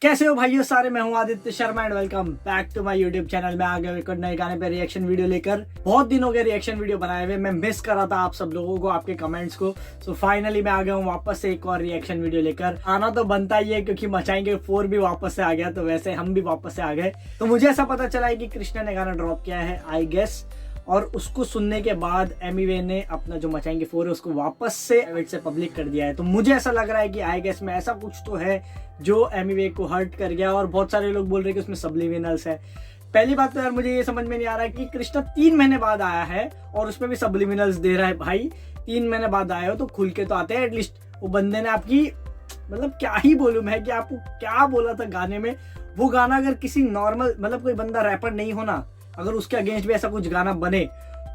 कैसे हो भाइयों सारे, मैं हूं Aditya Sharma and welcome back to my YouTube channel. मैं आ गया एक नए गाने पे रिएक्शन वीडियो लेकर। बहुत दिन हो गए रिएक्शन वीडियो बनाए हुए, मैं मिस कर रहा था आप सब लोगों को, आपके कमेंट्स को। सो फाइनली मैं आ गया हूं वापस से एक और रिएक्शन वीडियो लेकर। आना तो बनता ही है क्योंकि मचाएंगे 4 भी वापस से आ गया, तो वैसे हम भी वापस से आ गए। तो मुझे ऐसा पता चला है कि कृष्णा ने गाना ड्रॉप किया है आई गेस, और उसको सुनने के बाद एमीवे ने अपना जो मचाएंगे 4 है उसको वापस से पब्लिक कर दिया है। तो मुझे ऐसा लग रहा है कि आई गेस में ऐसा कुछ तो है जो एमीवे को हर्ट कर गया, और बहुत सारे लोग बोल रहे हैं कि उसमें सब्लिमिनल्स है। पहली बात तो यार मुझे ये समझ में नहीं आ रहा है कि कृष्णा 3 महीने बाद आया है और उसमें भी सब्लिमिनल्स दे रहा है। भाई 3 महीने बाद आए हो तो खुल के तो आते हैं एटलीस्ट। वो बंदे ने आपकी मतलब क्या ही बोलूं मैं कि आपको क्या बोला था गाने में। वो गाना अगर किसी नॉर्मल मतलब कोई बंदा रैपर नहीं होना, अगर उसके अगेंस्ट भी ऐसा कुछ गाना बने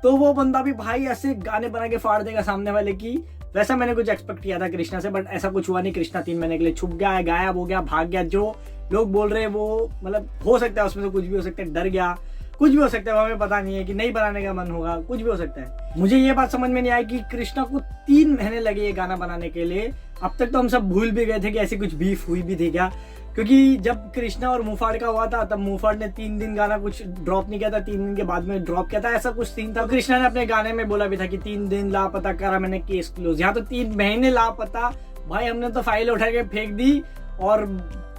तो वो बंदा भी भाई ऐसे गाने बना के फाड़ देगा सामने वाले की। वैसा मैंने कुछ एक्सपेक्ट किया था कृष्णा से, बट ऐसा कुछ हुआ नहीं। कृष्णा 3 महीने के लिए छुप गया है, गायब हो गया, भाग गया। जो लोग बोल रहे हैं वो मतलब हो सकता है उसमें से कुछ भी हो सकता है, डर गया, कुछ भी हो सकता है, वो हमें पता नहीं है कि नहीं बनाने का मन होगा, कुछ भी हो सकता है। मुझे ये बात समझ में नहीं आई कि कृष्णा को 3 महीने लगे ये गाना बनाने के लिए। अब तक तो हम सब भूल भी गए थे कि ऐसी कुछ बीफ हुई भी थी क्या, क्योंकि जब कृष्णा और मुफाड़ का हुआ था तब मुफाड़ ने 3 दिन गाना कुछ ड्रॉप नहीं किया था, 3 दिन के बाद में ड्रॉप किया था, ऐसा कुछ सीन था। कृष्णा ने अपने गाने में बोला भी था कि 3 दिन लापता करा मैंने, केस क्लोज। यहाँ तो 3 महीने लापता। भाई हमने तो फाइल उठा के फेंक दी और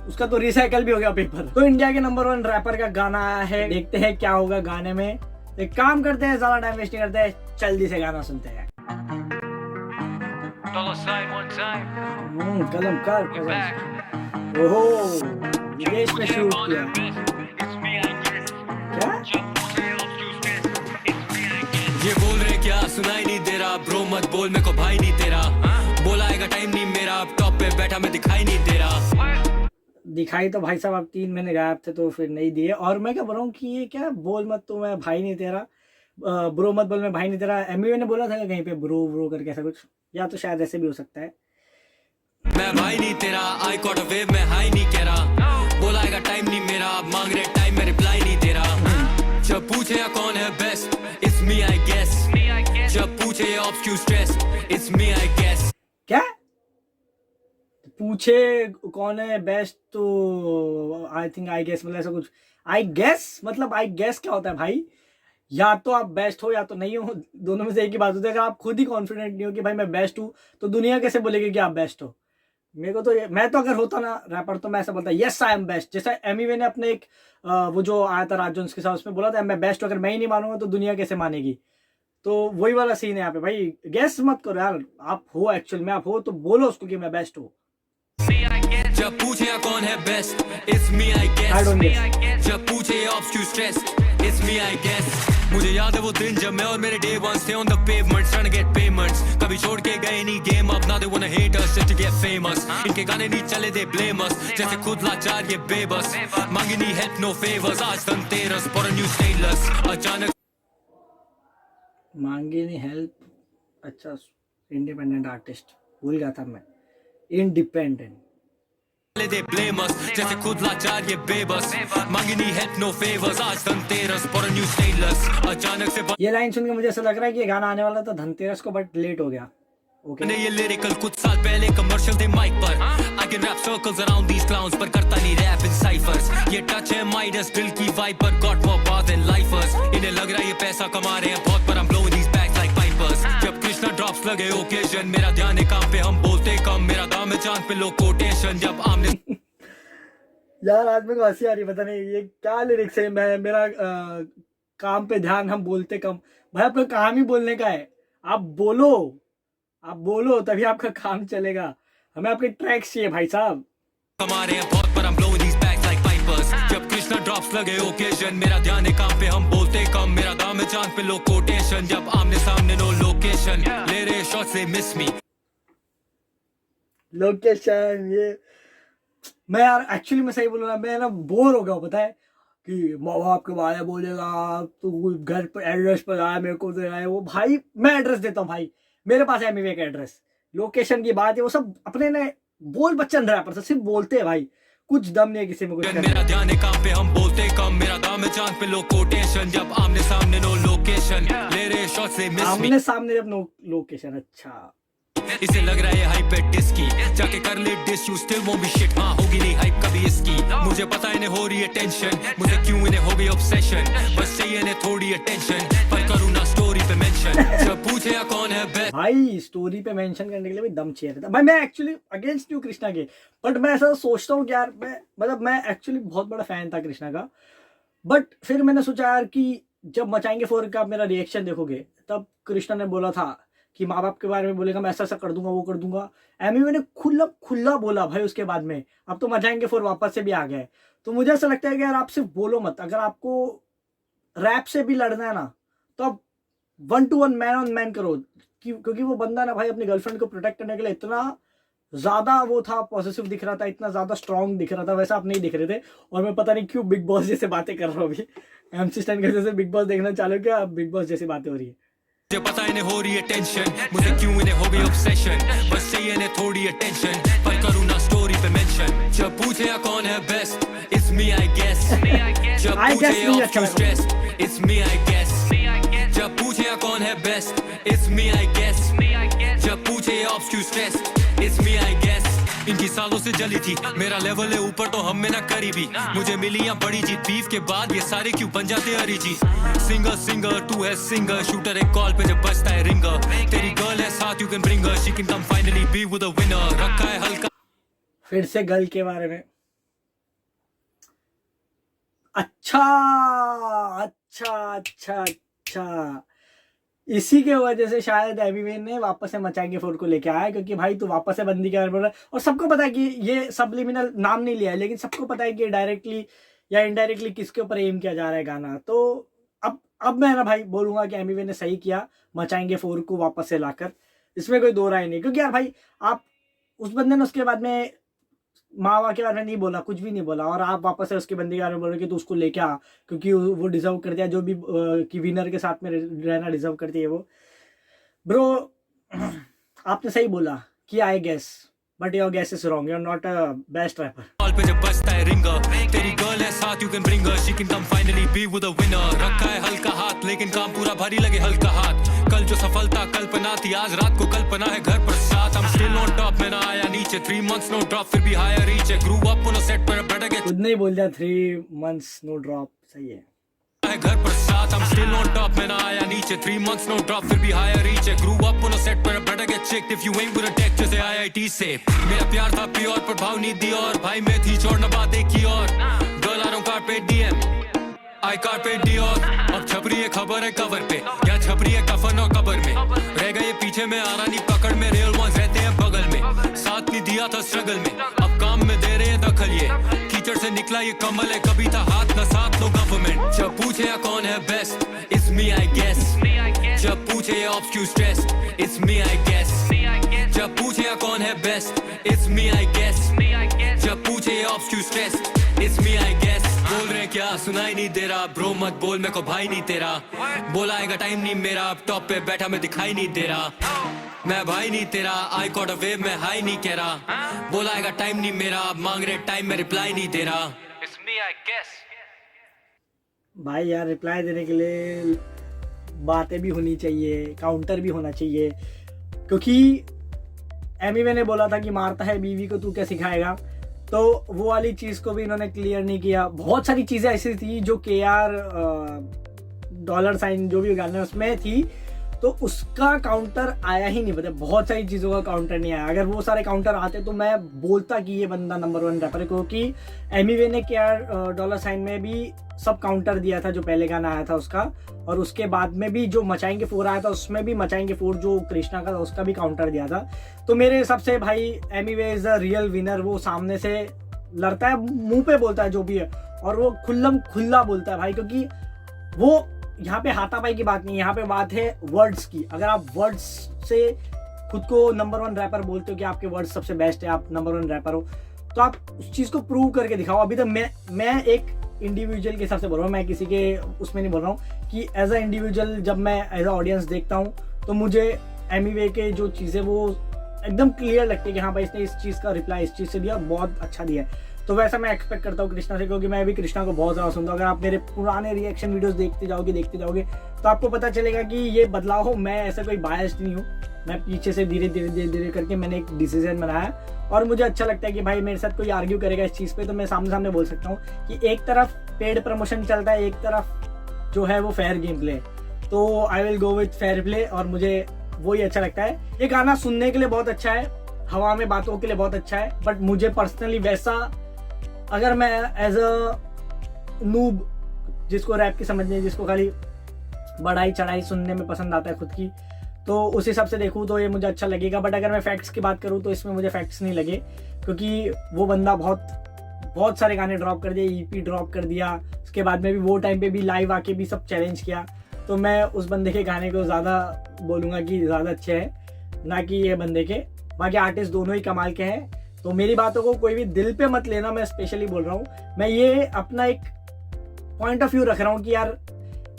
उसका तो रिसाइकल भी हो गया पेपर। तो इंडिया के नंबर 1 रैपर का गाना आया है, देखते हैं क्या होगा गाने में। एक काम करते हैं, ज्यादा टाइम वेस्ट नहीं करते हैं, जल्दी से गाना सुनते हैं। कलम कर ओहो विदेश में शूट किया क्या? ये बोल रहे क्या सुनाई नहीं दे रहा, ब्रो मत बोल मेरे को भाई नहीं तेरा, बोलाएगा टाइम नहीं मेरा, अब टॉप पे बैठा मैं दिखाई नहीं दे रहा। दिखाई तो भाई साहब आप 3 महीने गायब थे तो फिर नहीं दिए। और मैं क्या बोल रहा हूँ कि ये क्या बोल मत तो मैं भाई नहीं तेरा, ब्रो मत बोल मैं भाई नहीं तेरा, एमवी ने बोला था कहीं पे ब्रो करके ऐसा कुछ, या तो शायद ऐसे भी हो सकता है। मैं भाई नहीं तेरा, आई कॉट अ वेव में हाई नहीं कह रहा, बोलाएगा टाइम नहीं मेरा, मांग रहे टाइम में रिप्लाई नहीं दे रहा। जब पूछे कौन है best, it's me I guess, जब पूछे obscure stress, it's me I guess. क्या पूछे कौन है बेस्ट तो आई थिंक आई गेस, मतलब ऐसा कुछ। आई गेस मतलब आई गेस क्या होता है भाई? या तो आप बेस्ट हो या तो नहीं हो, दोनों में से एक ही बात होती है। अगर आप खुद ही कॉन्फिडेंट नहीं हो कि भाई मैं बेस्ट हूँ तो दुनिया कैसे बोलेगी कि आप बेस्ट हो? मेरे को तो मैं तो अगर होता ना रैपर तो मैं ऐसा बोलता यस आई एम बेस्ट। जैसा एमीवे ने अपने एक वो जो आया था राज जोन्स के साथ, उसमें बोला था मैं बेस्ट हूँ, अगर मैं ही नहीं मानूंगा तो दुनिया कैसे मानेगी? तो वही वाला सीन है यहाँ पे भाई। गेस मत करो यार, आप हो एक्चुअल में, आप हो तो बोलो उसको कि मैं बेस्ट हूँ। जब पूछे कौन है best, it's me I guess, जब पूछे obscure stress, it's me I guess. मुझे याद है वो दिन जब मैं और मेरे डे वंस थे on the pavements trying to get payments, कभी छोड़ के गए नहीं game up, now they wanna hate us just to get famous. इनके गाने नहीं चले दे ब्लेम अस, जैसे खुद लाचार ये बेबस, मांगे नहीं हेल्प नो फेवर्स, आज Dhanteras for a new stainless, अचानक मांगे नहीं हेल्प। अच्छा इंडिपेंडेंट आर्टिस्ट भूल गया था मैं, इंडिपेंडेंट दे ब्लेम अस, जैसे खुद लाचार ये बेबस, मांगे नहीं हेल्प नो फेवर्स, आज Dhanteras for a new stainless, अचानक से ये लाइन सुन के मुझे ऐसा लग रहा है कि ये गाना आने वाला था धनतेरस को, बट लेट हो गया। ओके मैंने ये लिरिकल कुछ साल पहले कमर्शियल थे माइक पर, I can rap circles around these clowns, पर करता नहीं रैप इन साइफर्स। ये टच है माइडस दिल की वाइब पर, गॉट मोर बात एंड लाइफर्स, इन्हें लग रहा है ये पैसा कमा रहे हैं बहुत, पर हम ब्लोइंग दीस बैग्स लाइक पाइपर्स। जब कृष्णा ड्रॉप्स लगे ओकेजन, मेरा ध्यान है काम पे, हम बोलते कम, मेरा दाम है चांद पे लो कोटेशन, जब आमने यार आज मेरे को हंसी आ रही, पता नहीं ये क्या लिरिक्स है। मैं मेरा काम पे ध्यान, हम बोलते कम। भाई आपका काम ही बोलने का है, आप बोलो तभी आपका काम चलेगा। हमें आपके ट्रैक्स चाहिए भाई साहब। कमा रहे हैं बहुत, पर हम ब्लोइंग दीस बैग्स लाइक पाइपर्स। जब कृष्णा ड्रॉप्स लगे ओकेजन, मेरा ध्यान है काम पे, हम बोलते कम, मेरा दाम है चांद पे लो कोटेशन, जब आमने सामने नो लोकेशन, ले रहे शॉट से मिस मी लोकेशन। ये मैं यार एक्चुअली मैं सही बोलूँ ना, मैं ना बोर हो गया हूँ, पता है कि माँ बाप के बारे में बोलेगा तो घर पर एड्रेस पर आया मेरे को दे रहा है वो। भाई मैं एड्रेस देता हूँ भाई, मेरे पास है एमीवे का एड्रेस। लोकेशन की बात है वो सब अपने ने बोल बच्चन रैपर से सिर्फ बोलते हैं भाई, कुछ दम नहीं है किसी में कुछ करने। मेरा ध्यान है काम पे, हम बोलते कम, मेरा दाम है चांद पे लो कोटेशन, जब आमने सामने नो लोकेशन, ले रहे शॉट से मिस मी, आमने सामने जब नो लोकेशन। अच्छा इसे लग रहा है हाइप है डिस्की, जाके कर ले diss, you still won't be shit, हाँ होगी नहीं हाइप कभी इसकी। मुझे पता इन्हें हो रही है टेंशन, मुझे क्यों इन्हें हो गई ऑब्सेशन, बस चाहिए इन्हें थोड़ी अटेंशन, पर करूँ ना स्टोरी पे मेंशन, जब पूछे या कौन है बेस्ट। भाई स्टोरी पे मेंशन करने के लिए भी दम चाहिए था भाई। मैं एक्चुअली अगेंस्ट हूँ कृष्णा के, बट मैं ऐसा सोचता हूँ कि यार मैं एक्चुअली बहुत बड़ा फैन था कृष्णा का, बट फिर मैंने सोचा यार कि जब मचाएंगे 4 का मेरा रिएक्शन देखोगे, तब कृष्णा ने बोला था कि माँ बाप के बारे में बोलेगा, मैं ऐसा ऐसा कर दूंगा, वो कर दूंगा। एमी ने खुला बोला भाई उसके बाद में। अब तो मचाएंगे 4 वापस से भी आ गए, तो मुझे ऐसा लगता है कि यार आप सिर्फ बोलो मत, अगर आपको रैप से भी लड़ना है ना, तो आप 1-to-1 मैन ऑन मैन करो, क्योंकि वो बंदा ना भाई अपनी गर्लफ्रेंड को प्रोटेक्ट करने के लिए इतना ज्यादा वो था, पॉजिटिव दिख रहा था, इतना ज्यादा स्ट्रांग दिख रहा था, वैसा आप नहीं दिख रहे थे। और मैं पता नहीं क्यों बिग बॉस जैसे बातें कर रहा हूँ अभी, MC स्टैन के जैसे बिग बॉस देखना चालू किया, बिग बॉस जैसी बातें हो रही है। मुझे पता इन्हें हो रही है टेंशन, मुझे क्यों इन्हें हो गई ऑब्सेशन, बस चाहिए इन्हें थोड़ी अटेंशन, पर करूँ ना स्टोरी पे मेंशन, जब पूछे या कौन है best, it's me I guess, जब पूछे ऑफ क्यों stress, it's me I guess, जब पूछे या कौन है best, it's me I guess, जब पूछे ऑफ क्यों stress, it's me I guess. इनकी सालों से जली थी, मेरा लेवल है ऊपर तो हम में ना करीबी, मुझे मिली या बड़ी जीत, बीफ के बाद ये सारे क्यों बन जाते हरी जी। सिंगर तू है सिंगर, शूटर एक कॉल पे जब बजता है रिंगर, तेरी गर्ल है साथ, you can bring her, she can come finally be with a winner, रखा है हल्का। फिर से गर्ल के बारे में, अच्छा, इसी के वजह से शायद एमी ने वापस से मचाएंगे 4 को लेके आया, क्योंकि भाई तू वापस से बंदी के बारे में बोल रहा है, और सबको पता है कि ये सबलिमिनल नाम नहीं लिया है, लेकिन सबको पता है कि डायरेक्टली या इनडायरेक्टली किसके ऊपर एम किया जा रहा है गाना। तो अब मैं ना भाई बोलूंगा कि एमी ने सही किया मचाएंगे 4 को वापस से लाकर, इसमें कोई दो राय नहीं। क्योंकि यार भाई आप उस बंदे ने उसके बाद में मावा के बारे में नहीं बोला, कुछ भी नहीं बोला, और आप वापस से उसके बंदे के बारे में बोल रहे कि तू उसको लेके आ, क्योंकि वो डिजर्व करती है, जो भी कि विनर के साथ में रहना डिजर्व करती है वो। ब्रो आपने सही बोला कि I guess, but your guess is wrong, you are not a best rapper. Call पे जब बजता है रिंगर, तेरी गर्ल है साथ, you can bring her, she can come finally be with a winner, रखा है हल्का हाथ, लेकिन काम पूरा भारी लगे हल्का हाथ, कल जो सफलता कल्पना थी, आज रात को कल्पना है घर पर साथ, हम स्टिल ऑन टॉप में ना आया नीचे, 3 months नो ड्रॉप फिर भी हायर रीच है, grew up on a set पर बेटर गेट, खुद नहीं बोल दिया 3 months नो ड्रॉप, सही है घर पर साथ, हम स्टिल ऑन टॉप में ना आया नीचे, 3 months नो ड्रॉप फिर भी हायर रीच है, grew up on a set पर better get checked if you am with a tech जैसे IIT से, मेरा प्यार था प्योर पर भाव नहीं दी, और भाई मैं थी छोड़ना बात एक ही और, गर्ल आ रहा हूं कारपेट DM आई कारपेट डियोर, अब छपरी है खबर है कवर पे, या छपरी है कफन और कबर में, रह गए पीछे में आ रहा नहीं पकड़ में, रियल वंस रहते हैं बगल में, साथ नहीं दिया था स्ट्रगल में, अब काम में दे रहे हैं दखल, ये कीचड़ से निकला ये कमल है, कभी था हाथ न साथ नो गवर्नमेंट, जब पूछे या कौन है best, it's me I guess, जब पूछे ऑफ क्यों stress, it's me I guess, जब पूछे या कौन है best, it's me I guess, जब पूछे ऑफ क्यों stress, it's me I guess. बोल रहे क्या सुनाई नहीं दे रहा, ब्रो मत बोल मेरे को भाई नहीं तेरा, बोलाएगा टाइम नहीं मेरा, अब टॉप पे बैठा मैं दिखाई नहीं दे रहा, मैं भाई नहीं तेरा, आई कॉट अ वेव में हाई नहीं कह रहा, बोलाएगा टाइम नहीं मेरा, अब मांग रहे टाइम में रिप्लाई नहीं दे रहा, इट्स मी आई गेस। भाई यार रिप्लाई देने के लिए बातें भी होनी चाहिए, काउंटर भी होना चाहिए, क्योंकि एमी ने बोला था कि मारता है बीवी को तू क्या सिखाएगा, तो वो वाली चीज़ को भी इन्होंने क्लियर नहीं किया। बहुत सारी चीज़ें ऐसी थी जो KR $, जो भी गाने उसमें थी, तो उसका काउंटर आया ही नहीं, पता बहुत सारी चीज़ों का काउंटर नहीं आया। अगर वो सारे काउंटर आते तो मैं बोलता कि ये बंदा नंबर 1 रैपर है, क्योंकि एमी ने KR $, में भी सब काउंटर दिया था जो पहले गाना आया था उसका, और उसके बाद में भी जो मचाएंगे 4 आया था उसमें भी मचाएंगे 4 जो कृष्णा का था उसका भी काउंटर दिया था। तो मेरे हिसाब से भाई Emi is the real winner, वो सामने से लड़ता है, मुंह पे बोलता है जो भी है, और वो खुला बोलता है भाई, क्योंकि वो यहाँ पे हाथापाई की बात नहीं है, यहाँ पे बात है वर्ड्स की। अगर आप वर्ड्स से खुद को नंबर 1 रैपर बोलते हो कि आपके वर्ड्स सबसे बेस्ट है, आप नंबर 1 रैपर हो, तो आप उस चीज़ को प्रूव करके दिखाओ। अभी तक मैं एक इंडिविजुअल के हिसाब से बोल रहा हूँ, मैं किसी के उसमें नहीं बोल रहा हूँ, कि एज अ इंडिविजुअल जब मैं एज अ ऑडियंस देखता हूँ तो मुझे एमी के जो चीज़ें वो एकदम क्लियर लगती है कि हाँ भाई इसने इस चीज़ का रिप्लाई इस चीज़ से दिया, बहुत अच्छा दिया है। तो वैसा मैं एक्सपेक्ट करता हूँ कृष्णा से, क्योंकि मैं भी कृष्णा को बहुत ज़्यादा सुनता हूँ। अगर आप मेरे पुराने रिएक्शन वीडियोस देखते जाओगे तो आपको पता चलेगा कि ये बदलाव हो, मैं ऐसा कोई बायस्ड नहीं हूँ। मैं पीछे से धीरे धीरे करके मैंने एक डिसीजन बनाया और मुझे अच्छा लगता है कि भाई मेरे साथ कोई आर्ग्यू करेगा इस चीज़ पे तो मैं सामने सामने बोल सकता हूँ कि एक तरफ पेड प्रमोशन चलता है, एक तरफ जो है वो फेयर गेम प्ले। तो I will go with fair play और मुझे वही अच्छा लगता है। ये गाना सुनने के लिए बहुत अच्छा है, हवा में बातों के लिए बहुत अच्छा है, बट मुझे पर्सनली वैसा, अगर मैं एज अ नूब जिसको रैप की समझ नहीं, जिसको खाली बढ़ाई चढ़ाई सुनने में पसंद आता है खुद की, तो उस हिसाब से देखूँ तो ये मुझे अच्छा लगेगा। बट अगर मैं फैक्ट्स की बात करूँ तो इसमें मुझे फैक्ट्स नहीं लगे, क्योंकि वो बंदा बहुत सारे गाने ड्रॉप कर दिए, ईपी ड्रॉप कर दिया, उसके बाद में भी वो टाइम पे भी लाइव आके भी सब चैलेंज किया। तो मैं उस बंदे के गाने को ज़्यादा बोलूँगा कि ज़्यादा अच्छे हैं, ना कि ये बंदे के। बाकी आर्टिस्ट दोनों ही कमाल के हैं, तो मेरी बातों को कोई भी दिल पे मत लेना, मैं स्पेशली बोल रहा हूँ। मैं ये अपना एक पॉइंट ऑफ व्यू रख रहा हूँ कि यार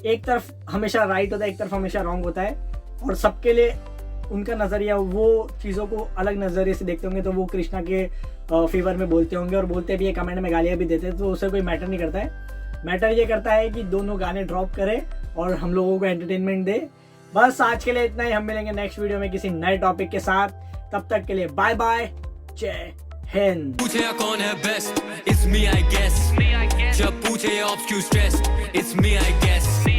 एक तरफ हमेशा राइट होता है, एक तरफ हमेशा रॉन्ग होता है, और सबके लिए उनका नज़रिया, वो चीज़ों को अलग नज़रिए से देखते होंगे। तो वो कृष्णा के फेवर में बोलते होंगे और बोलते भी है, कमेंट में गालियाँ भी देते हैं, तो उसे कोई मैटर नहीं करता है। मैटर ये करता है कि दोनों गाने ड्रॉप करे और हम लोगों को एंटरटेनमेंट दे। बस आज के लिए इतना ही, हम मिलेंगे नेक्स्ट वीडियो में किसी नए टॉपिक के साथ। तब तक के लिए बाय बाय, जय हिंद। पूछे कौन है best, it's me I guess. जब पूछे obscures stress, it's me I guess.